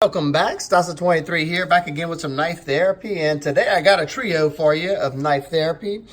Welcome back, Stasa23 here, back again with some knife therapy, and today I got a trio for you of knife therapy,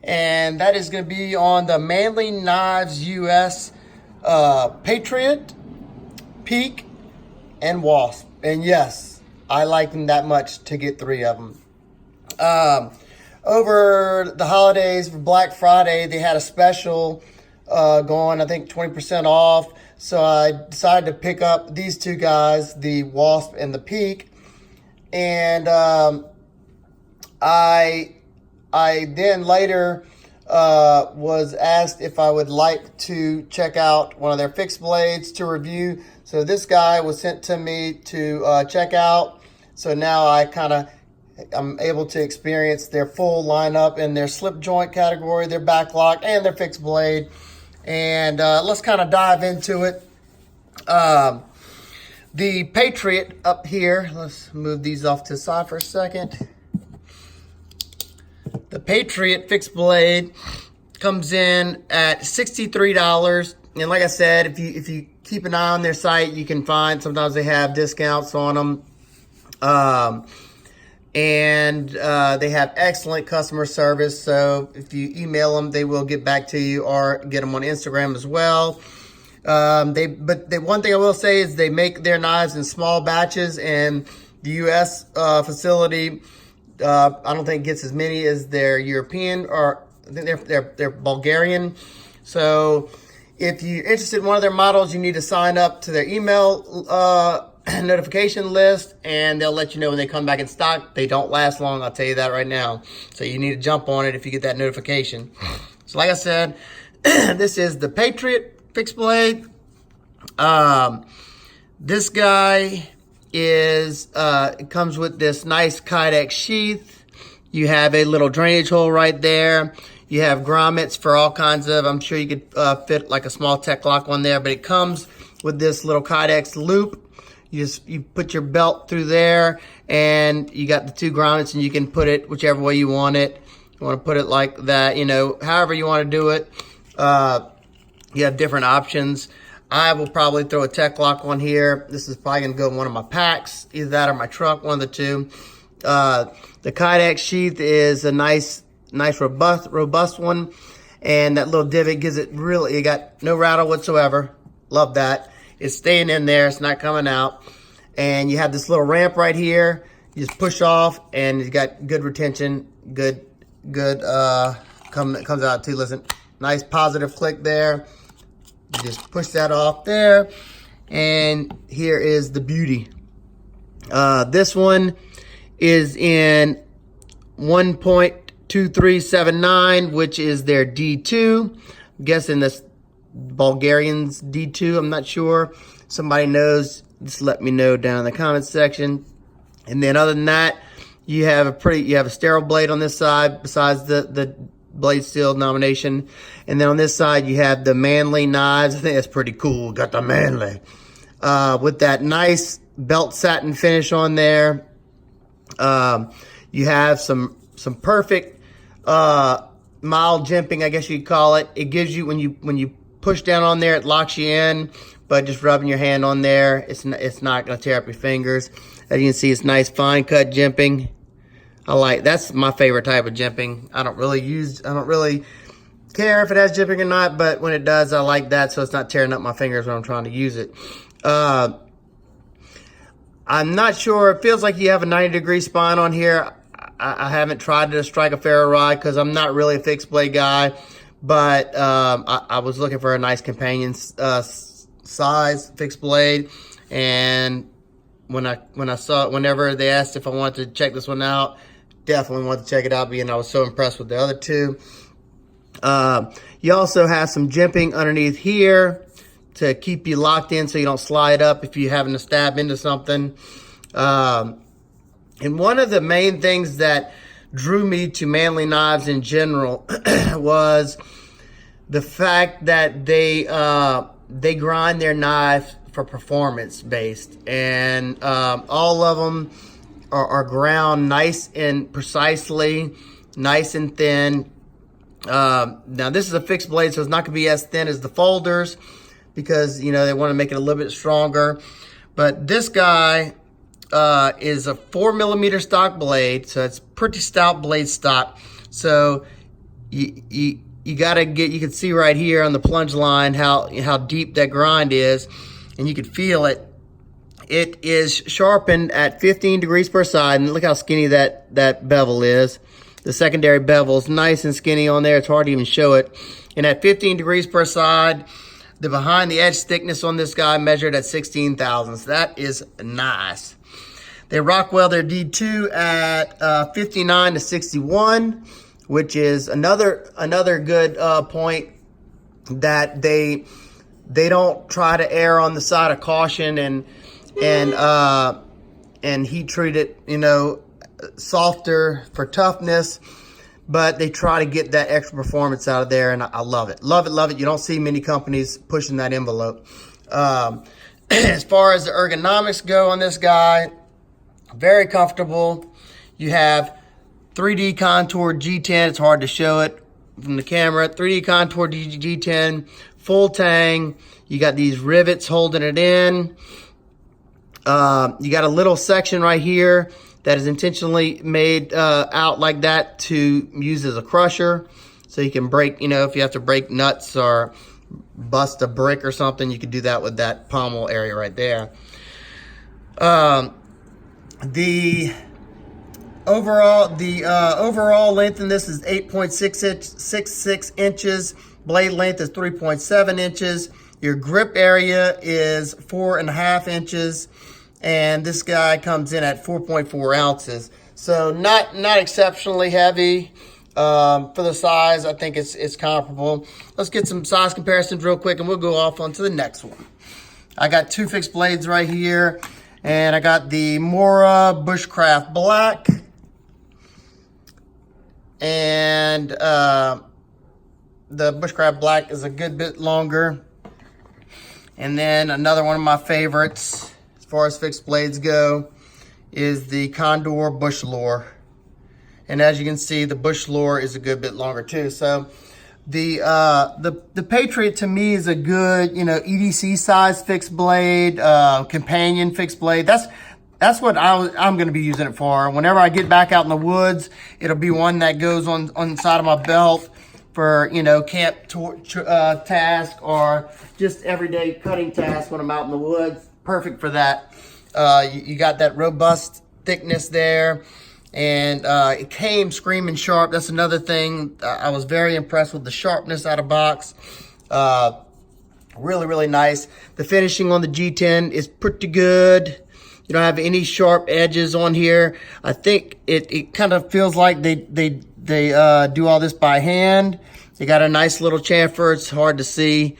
and that is going to be on the Manly Knives US Patriot, Peak, and Wasp. And yes, I like them that much to get three of them. Over the holidays for Black Friday, they had a special going, I think 20% off. So I decided to pick up these two guys, the Wasp and the Peak. And I then later was asked if I would like to check out one of their fixed blades to review. So this guy was sent to me to check out. So now I'm able to experience their full lineup in their slip joint category, their backlock, and their fixed blade. And let's kind of dive into it. The Patriot up here, let's move these off to the side for a second. The Patriot fixed blade comes in at $63. And like I said, if you keep an eye on their site, you can find, sometimes they have discounts on them. And they have excellent customer service. So if you email them, they will get back to you, or get them on Instagram as well. One thing I will say is they make their knives in small batches, and the U.S. Facility, I don't think gets as many as their European, or I think they're Bulgarian. So if you're interested in one of their models, you need to sign up to their email notification list, and they'll let you know when they come back in stock. They don't last long, I'll tell you that right now. So you need to jump on it if you get that notification. So like I said, this is the Patriot fixed blade. This guy is it comes with this nice Kydex sheath. You have a little drainage hole right there. You have grommets for all kinds of, I'm sure you could fit like a small tech lock on there, but it comes with this little Kydex loop. You put your belt through there, and you got the two grommets, and you can put it whichever way you want it. You want to put it like that, however you want to do it. You have different options. I will probably throw a tech lock on here. This is probably going to go in one of my packs, either that or my truck, one of the two. The Kydex sheath is a nice robust one, and that little divot gives it really, you got no rattle whatsoever. Love that. It's staying in there. It's not coming out. And you have this little ramp right here. You just push off, and it's got good retention. Good comes out too. Listen, nice positive click there. You just push that off there. And here is the beauty. This one is in 1.2379, which is their D2. I'm guessing this Bulgarian's D2, I'm not sure. Somebody knows, just let me know down in the comments section. And then other than that, you have a sterile blade on this side besides the blade steel denomination. And then on this side you have the Manly knives. I think that's pretty cool. Got the Manly with that nice belt satin finish on there. You have some perfect mild jimping, I guess you'd call it. It gives you, when you push down on there, it locks you in, but just rubbing your hand on there, it's not going to tear up your fingers. As you can see, it's nice fine cut jimping. That's my favorite type of jimping. I don't really care if it has jimping or not, but when it does, I like that, so it's not tearing up my fingers when I'm trying to use it. I'm not sure. It feels like you have a 90-degree spine on here. I haven't tried to strike a ferro rod because I'm not really a fixed blade guy. But I was looking for a nice companion size fixed blade, and whenever they asked if I wanted to check this one out, definitely wanted to check it out, being I was so impressed with the other two. You also have some jimping underneath here to keep you locked in so you don't slide up if you're having to stab into something. And one of the main things that drew me to Manly knives in general was the fact that they grind their knife for performance based, and all of them are ground nice and precisely, nice and thin. Now this is a fixed blade, so it's not going to be as thin as the folders, because they want to make it a little bit stronger. But this guy is a 4mm stock blade, so it's pretty stout blade stock. So you gotta get, you can see right here on the plunge line how deep that grind is, and you can feel it. It is sharpened at 15 degrees per side, and look how skinny that bevel is. The secondary bevel is nice and skinny on there. It's hard to even show it. And at 15 degrees per side, the behind the edge thickness on this guy measured at 16 thousandths. That is nice. They rock well their D2 at 59 to 61, which is another good point that they don't try to err on the side of caution and heat treat it, you know, softer for toughness, but they try to get that extra performance out of there, and I love it. Love it, love it. You don't see many companies pushing that envelope. As far as the ergonomics go on this guy, very comfortable. You have 3D contoured G10. It's hard to show it from the camera. 3D contoured G10, full tang. You got these rivets holding it in. You got a little section right here that is intentionally made out like that to use as a crusher. So you can break, you know, if you have to break nuts or bust a brick or something, you can do that with that pommel area right there. The overall length in this is 8.66 inches. Blade length is 3.7 inches. Your grip area is 4.5 inches. And this guy comes in at 4.4 ounces. So not exceptionally heavy for the size. I think it's comparable. Let's get some size comparisons real quick, and we'll go off onto the next one. I got two fixed blades right here, and I got the Mora Bushcraft Black, and the Bushcraft Black is a good bit longer. And then another one of my favorites, as far as fixed blades go, is the Condor Bush Lore. And as you can see, the Bush Lore is a good bit longer too. So the Patriot to me is a good, you know, EDC size fixed blade, companion fixed blade. That's what I'm going to be using it for. Whenever I get back out in the woods, it'll be one that goes on the side of my belt for, you know, camp task or just everyday cutting task when I'm out in the woods. Perfect for that. You got that robust thickness there, and it came screaming sharp. That's another thing. I was very impressed with the sharpness out of box. Really, really nice. The finishing on the G10 is pretty good. You don't have any sharp edges on here. I think it kind of feels like they do all this by hand. They got a nice little chamfer. It's hard to see,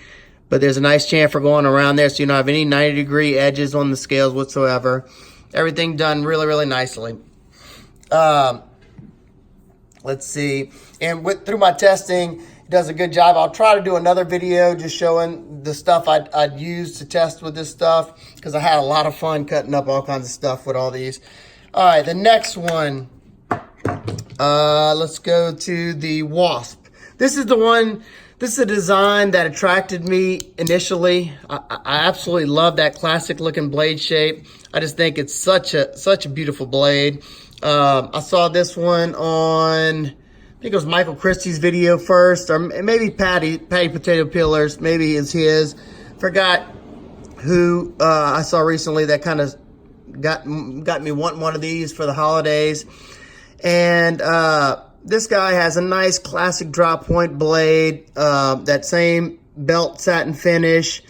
but there's a nice chamfer going around there, so you don't have any 90-degree edges on the scales whatsoever. Everything done really, really nicely. Let's see. And through my testing, it does a good job. I'll try to do another video just showing the stuff I'd use to test with this stuff, because I had a lot of fun cutting up all kinds of stuff with all these. All right, the next one. Let's go to the Wasp. This is the one. This is a design that attracted me initially. I absolutely love that classic looking blade shape. I just think it's such a beautiful blade. I saw this one on, I think it was Michael Christie's video first, or maybe Patty Potato Peelers, maybe it's his. Forgot who I saw recently that kind of got me wanting one of these for the holidays. And this guy has a nice classic drop point blade, that same belt satin finish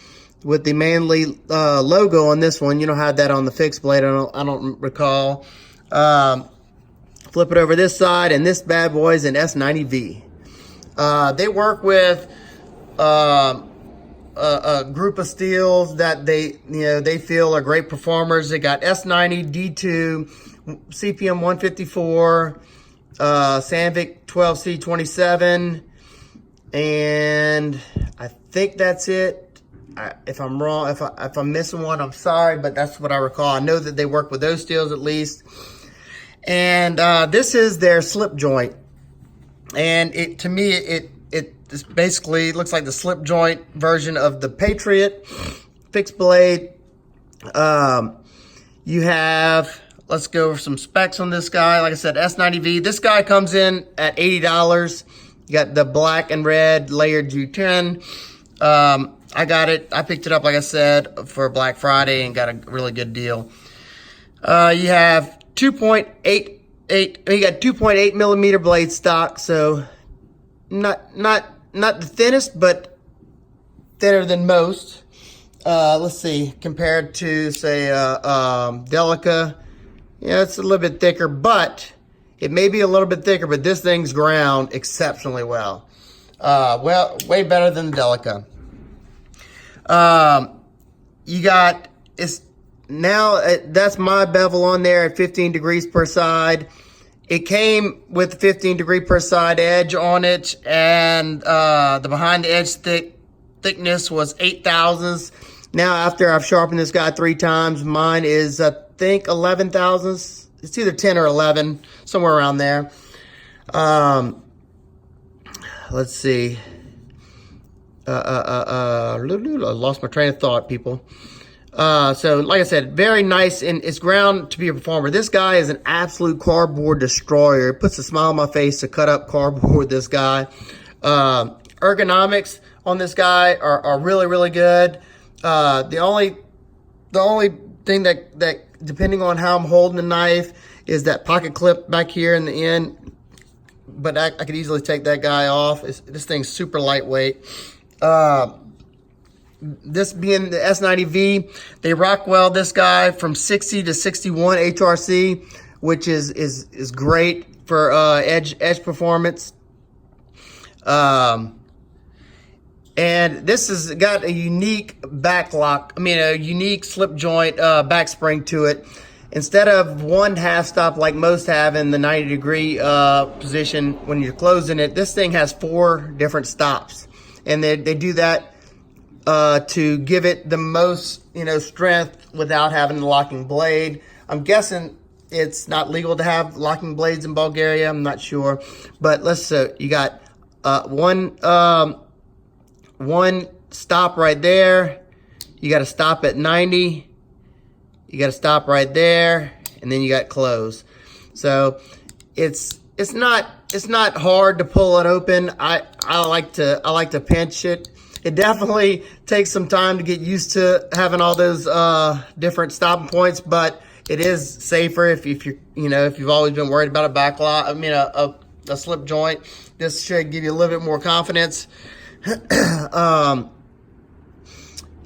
with the Manly logo on this one. You don't have that on the fixed blade, I don't recall. Flip it over this side, and this bad boy is an S90V. They work with a group of steels that they feel are great performers. They got S90, D2, CPM 154, Sandvik 12C27, and I think that's it. If I'm wrong, if I'm missing one, I'm sorry, but that's what I recall. I know that they work with those steels at least. And this is their slip joint, and to me it basically looks like the slip joint version of the Patriot fixed blade. You You have, let's go over some specs on this guy. Like I said, S90V. This guy comes in at $80. You got the black and red layered G10. I got it. I picked it up, like I said, for Black Friday and got a really good deal. You have 2.8 millimeter blade stock, so not the thinnest, but thinner than most. Let's see, compared to say Delica, yeah, it's a little bit thicker, but it may be a little bit thicker, but this thing's ground exceptionally well. Well, way better than Delica. You got, it's now, that's my bevel on there at 15 degrees per side. It came with 15 degree per side edge on it, and the behind the edge thickness was 8 thousandths. Now, after I've sharpened this guy 3 times, mine is, I think, 11 thousandths. It's either 10 or 11, somewhere around there. Let's see. I lost my train of thought, people. So, like I said, very nice, and it's ground to be a performer. This guy is an absolute cardboard destroyer. It puts a smile on my face to cut up cardboard, this guy. Ergonomics on this guy are really, really good. The only thing that depending on how I'm holding the knife is that pocket clip back here in the end. But I could easily take that guy off. This thing's super lightweight. This being the S90V, they rock well this guy from 60 to 61 HRC, which is great for edge performance. And this has got a unique a unique slip joint back spring to it. Instead of one half stop like most have in the 90 degree position when you're closing it, this thing has 4 different stops. And they do that to give it the most, strength without having the locking blade. I'm guessing it's not legal to have locking blades in Bulgaria. I'm not sure. But you got one stop right there. You got to stop at 90. You got to stop right there, and then you got close. So it's not hard to pull it open. I like to pinch it. It definitely takes some time to get used to having all those different stopping points, but it is safer if you've always been worried about a backlock. A slip joint. This should give you a little bit more confidence.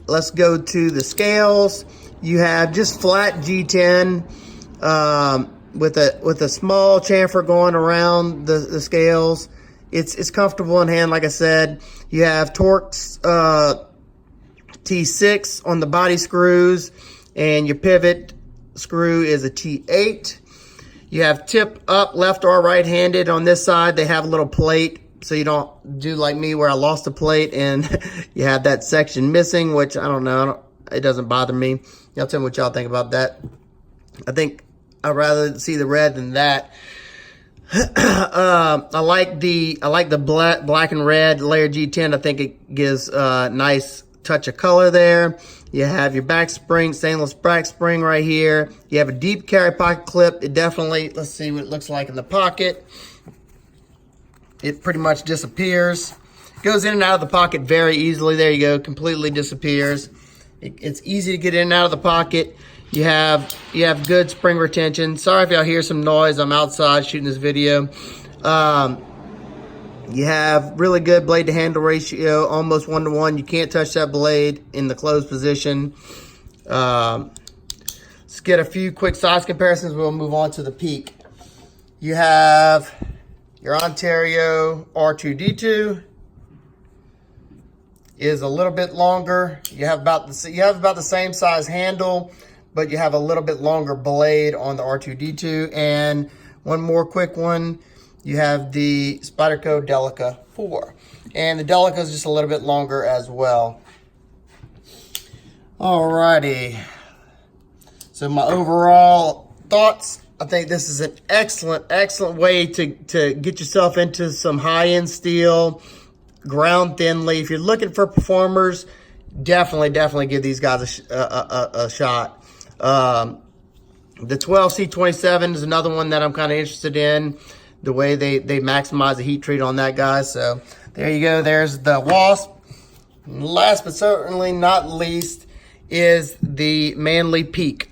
Let's go to the scales. You have just flat G10 with a small chamfer going around the scales. It's comfortable in hand, like I said. You have Torx T6 on the body screws, and your pivot screw is a T8. You have tip up, left or right-handed on this side. They have a little plate, so you don't do like me where I lost a plate and you have that section missing, which I don't know. It doesn't bother me. Y'all tell me what y'all think about that. I think I'd rather see the red than that. I like the black and red layered G10. I think it gives a nice touch of color there. You have your back spring, stainless back spring right here. You have a deep carry pocket clip. It definitely, let's see what it looks like in the pocket. It pretty much disappears. Goes in and out of the pocket very easily. There you go, completely disappears. It's easy to get in and out of the pocket. You have good spring retention. Sorry if y'all hear some noise. I'm outside shooting this video. You have really good blade to handle ratio, almost 1-to-1. You can't touch that blade in the closed position. Let's get a few quick size comparisons. We'll move on to the peak. You have your Ontario R2D2. Is a little bit longer. You have about the same size handle, but you have a little bit longer blade on the R2D2. And one more quick one, you have the Spyderco Delica 4. And the Delica is just a little bit longer as well. Alrighty. So my overall thoughts, I think this is an excellent way to get yourself into some high-end steel, ground thinly. If you're looking for performers, definitely give these guys a shot. The 12C27 is another one that I'm kind of interested in, the way they maximize the heat treat on that guy. So there you go. There's the Wasp. And last but certainly not least is the Manly Peak.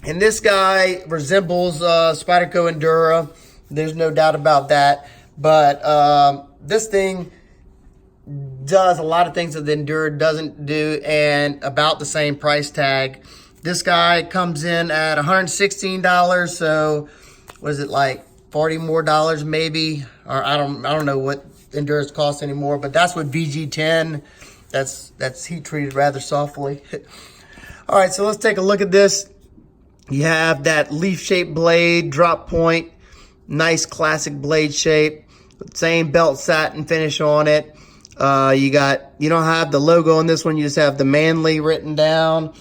And this guy resembles Spyderco Endura. There's no doubt about that. But this thing does a lot of things that the Endura doesn't do, and about the same price tag. This guy comes in at $116. So was it like $40 more maybe? Or I don't know what Enduras cost anymore, but that's what VG10. That's heat treated rather softly. All right, so let's take a look at this. You have that leaf-shaped blade, drop point, nice classic blade shape, same belt satin finish on it. You don't have the logo on this one, you just have the Manly written down.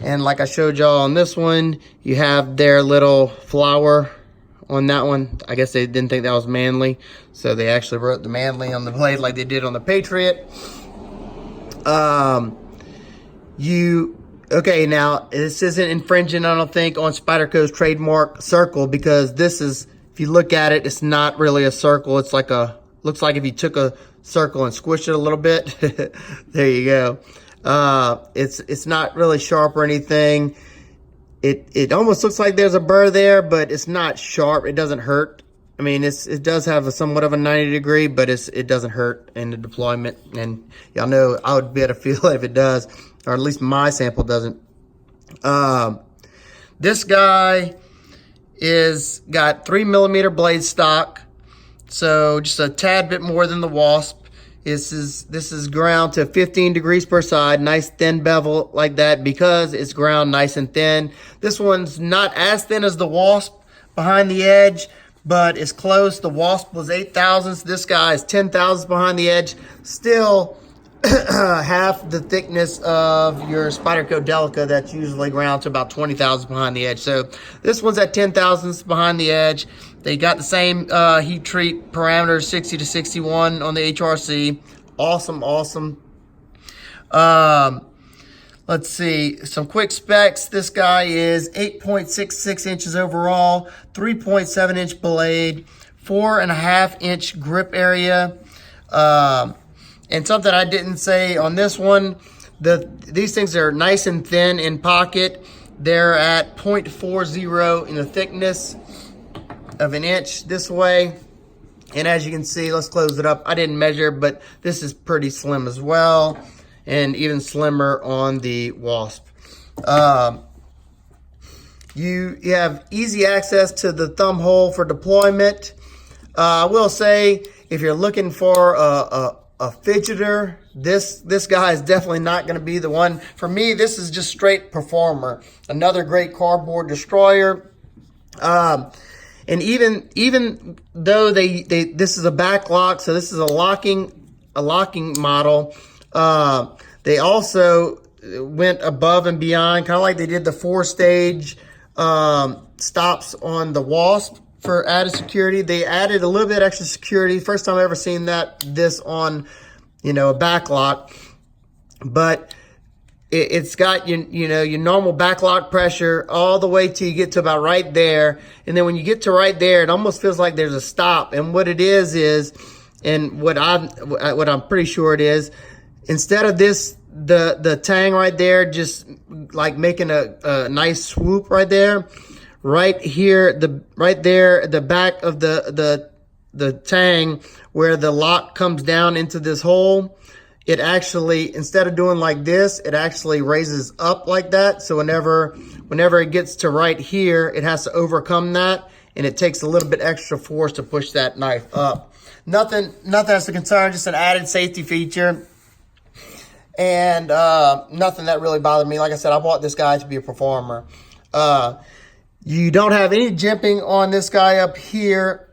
And like I showed y'all on this one, you have their little flower on that one. I guess they didn't think that was Manly, so they actually wrote the Manly on the blade like they did on the Patriot. Okay, now this isn't infringing, I don't think, on Spyderco's trademark circle, because this is, if you look at it, it's not really a circle. It's like looks like if you took a circle and squished it a little bit. There you go. It's not really sharp or anything. It almost looks like there's a burr there, but it's not sharp. It doesn't hurt. I mean, it does have a somewhat of a 90 degree, but it doesn't hurt in the deployment. And y'all know I would be able to feel if it does, or at least my sample doesn't. This guy got 3mm blade stock, so just a tad bit more than the Wasp. This is ground to 15 degrees per side, nice thin bevel like that, because it's ground nice and thin. This one's not as thin as the Wasp behind the edge, but it's close. The Wasp was 8 thousandths. This guy is 10 thousandths behind the edge. Still half the thickness of your Spyderco Delica that's usually ground to about 20 thousandths behind the edge. So this one's at 10 thousandths behind the edge. They got the same heat treat parameters, 60 to 61 on the HRC. Awesome. Let's see, some quick specs. This guy is 8.66 inches overall, 3.7 inch blade, 4.5 inch grip area. And something I didn't say on this one, these things are nice and thin in pocket. They're at 0.40 in the thickness of an inch this way. And as you can see, let's close it up. I didn't measure, but this is pretty slim as well, and even slimmer on the Wasp. You have easy access to the thumb hole for deployment. I will say, if you're looking for a fidgeter, this guy is definitely not going to be the one. For me, this is just straight performer. Another great cardboard destroyer. And even though this is a back lock, so this is a locking model, they also went above and beyond, kind of like they did the 4-stage stops on the Wasp for added security. They added a little bit extra security. First time I've ever seen this on, a back lock. But it's got your normal back lock pressure all the way till you get to about right there. And then when you get to right there, it almost feels like there's a stop. And what it is, and what I'm pretty sure it is, instead of the tang right there, just like making a nice swoop right there, right here, right there, the back of the tang where the lock comes down into this hole, it actually, instead of doing like this, it actually raises up like that. So whenever it gets to right here, it has to overcome that, and it takes a little bit extra force to push that knife up. Nothing that's a concern, just an added safety feature. And nothing that really bothered me. Like I said, I bought this guy to be a performer. You don't have any jimping on this guy up here,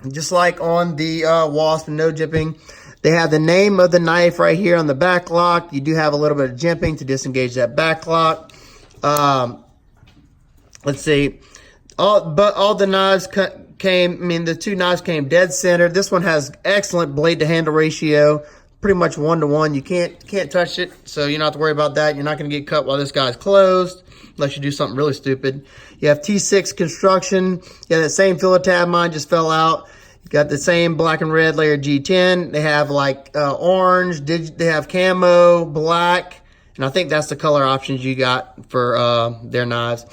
just like on the Wasp, no jimping. They have the name of the knife right here on the back lock. You do have a little bit of jimping to disengage that back lock. Let's see. All the knives the two knives came dead center. This one has excellent blade to handle ratio. pretty much 1-to-1. You can't touch it, so you don't have to worry about that. You're not going to get cut while this guy's closed, unless you do something really stupid. You have T6 construction. Yeah, that same filler tab, mine just fell out. You got the same black and red layer G10. They have like orange. They have camo, black, and I think that's the color options you got for their knives.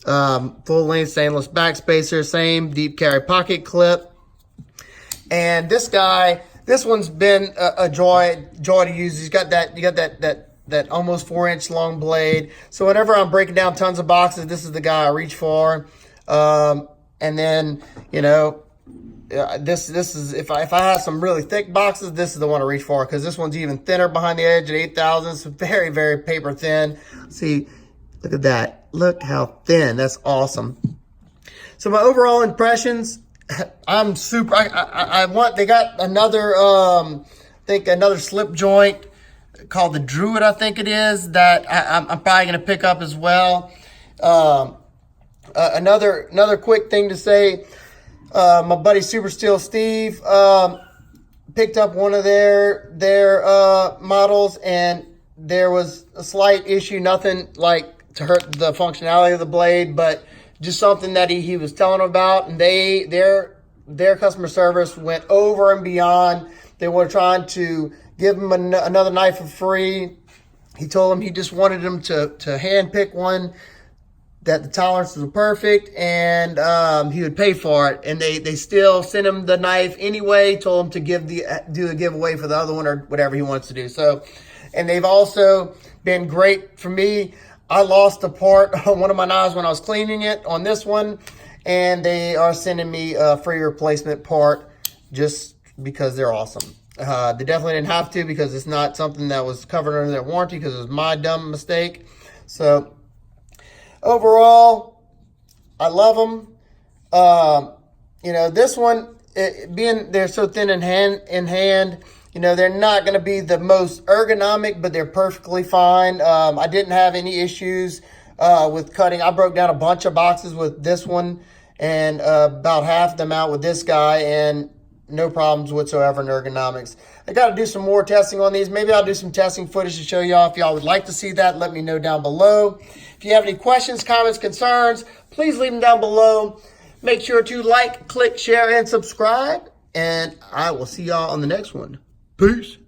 Full length stainless backspacer, same deep carry pocket clip. And this guy, this one's been a joy to use. You got that almost 4-inch long blade. So whenever I'm breaking down tons of boxes, this is the guy I reach for. And then, you know, this is, if I have some really thick boxes, this is the one to reach for, because this one's even thinner behind the edge at 8,000. It's very, very paper thin. See, look at that. Look how thin. That's awesome. So my overall impressions, I'm super, they got another, I think another slip joint called the Druid, I think it is, that I'm probably going to pick up as well. Another quick thing to say, my buddy Super Steel Steve picked up one of their models, and there was a slight issue, nothing like to hurt the functionality of the blade, but just something that he was telling about, and their customer service went over and beyond. They were trying to give him another knife for free. He told him he just wanted him to hand pick one that the tolerances were perfect, and he would pay for it. And they still sent him the knife anyway, told him to do a giveaway for the other one or whatever he wants to do. So, and they've also been great for me. I lost a part on one of my knives when I was cleaning it on this one, and they are sending me a free replacement part just because they're awesome. They definitely didn't have to, because it's not something that was covered under their warranty, because it was my dumb mistake. So overall, I love them. You know, this one, being they're so thin in hand, you know, they're not going to be the most ergonomic, but they're perfectly fine. I didn't have any issues with cutting. I broke down a bunch of boxes with this one, and about half of them out with this guy, and no problems whatsoever in ergonomics. I got to do some more testing on these. Maybe I'll do some testing footage to show y'all. If y'all would like to see that, let me know down below. If you have any questions, comments, concerns, please leave them down below. Make sure to like, click, share, and subscribe. And I will see y'all on the next one. Peace.